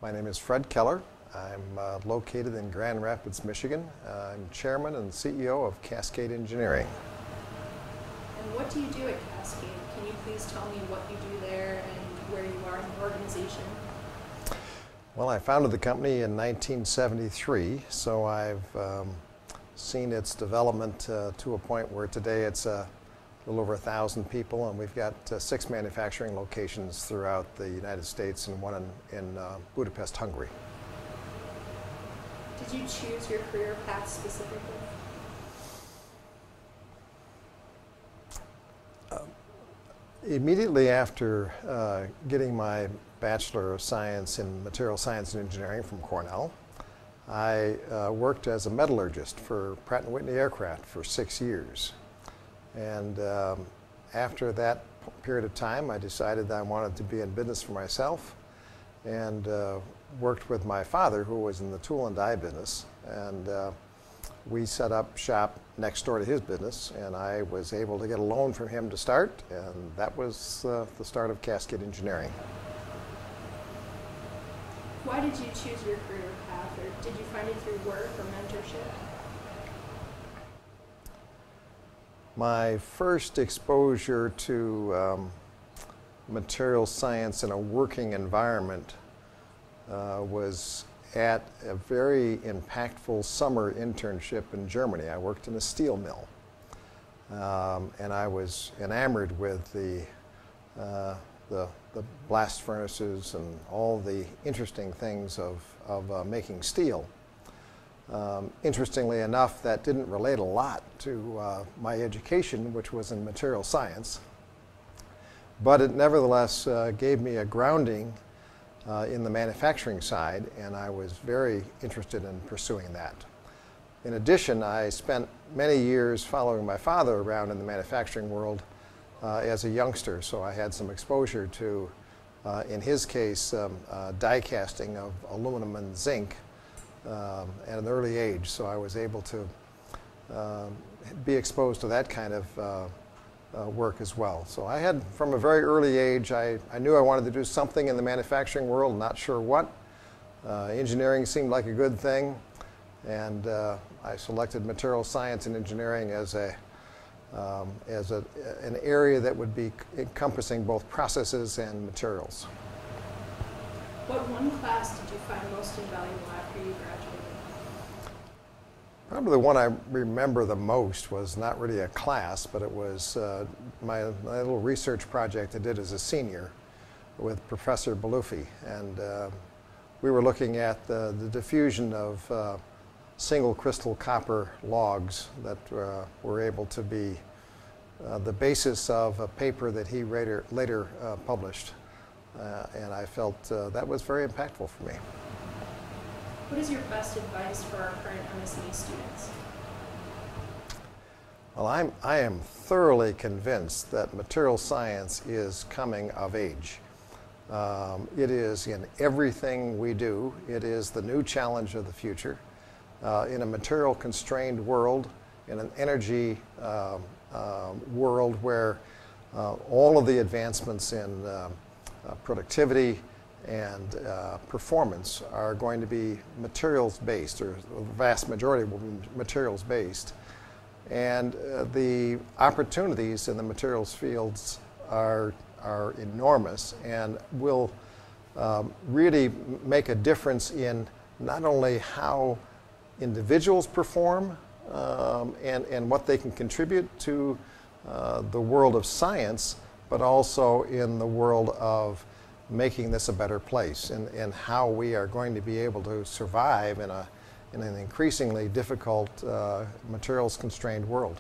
My name is Fred Keller. I'm located in Grand Rapids, Michigan. I'm Chairman and CEO of Cascade Engineering. And what do you do at Cascade? Can you please tell me what you do there and where you are in the organization? Well, I founded the company in 1973, so I've seen its development to a point where today it's a little over 1,000 people, and we've got 6 manufacturing locations throughout the United States and one in Budapest, Hungary. Did you choose your career path specifically? Immediately after getting my Bachelor of Science in Material Science and Engineering from Cornell, I worked as a metallurgist for Pratt & Whitney Aircraft for 6 years. And after that period of time, I decided I wanted to be in business for myself, and worked with my father, who was in the tool and die business, and we set up shop next door to his business, and I was able to get a loan from him to start, and that was the start of Cascade Engineering. Why did you choose your career path, or did you find it through work or mentorship? My first exposure to material science in a working environment was at a very impactful summer internship in Germany. I worked in a steel mill, and I was enamored with the blast furnaces and all the interesting things of making steel. Interestingly enough, that didn't relate a lot to my education, which was in material science, but it nevertheless gave me a grounding in the manufacturing side, and I was very interested in pursuing that. In addition, I spent many years following my father around in the manufacturing world as a youngster, so I had some exposure to, in his case, die casting of aluminum and zinc at an early age, so I was able to be exposed to that kind of work as well. So I had, from a very early age, I knew I wanted to do something in the manufacturing world, not sure what. Engineering seemed like a good thing, and I selected material science and engineering as an area that would be encompassing both processes and materials. What one class did you find most invaluable after you graduated? Probably the one I remember the most was not really a class, but it was my little research project I did as a senior with Professor Beluffi, and we were looking at the diffusion of single crystal copper logs that were able to be the basis of a paper that he later published. And I felt that was very impactful for me. What is your best advice for our current MSE students? Well, I am thoroughly convinced that material science is coming of age. It is in everything we do. It is the new challenge of the future. In a material constrained world, in an energy world where all of the advancements in productivity and performance are going to be materials based, or the vast majority will be materials based. And the opportunities in the materials fields are enormous, and will really make a difference in not only how individuals perform and what they can contribute to the world of science, but also in the world of making this a better place, and how we are going to be able to survive in an increasingly difficult materials constrained world.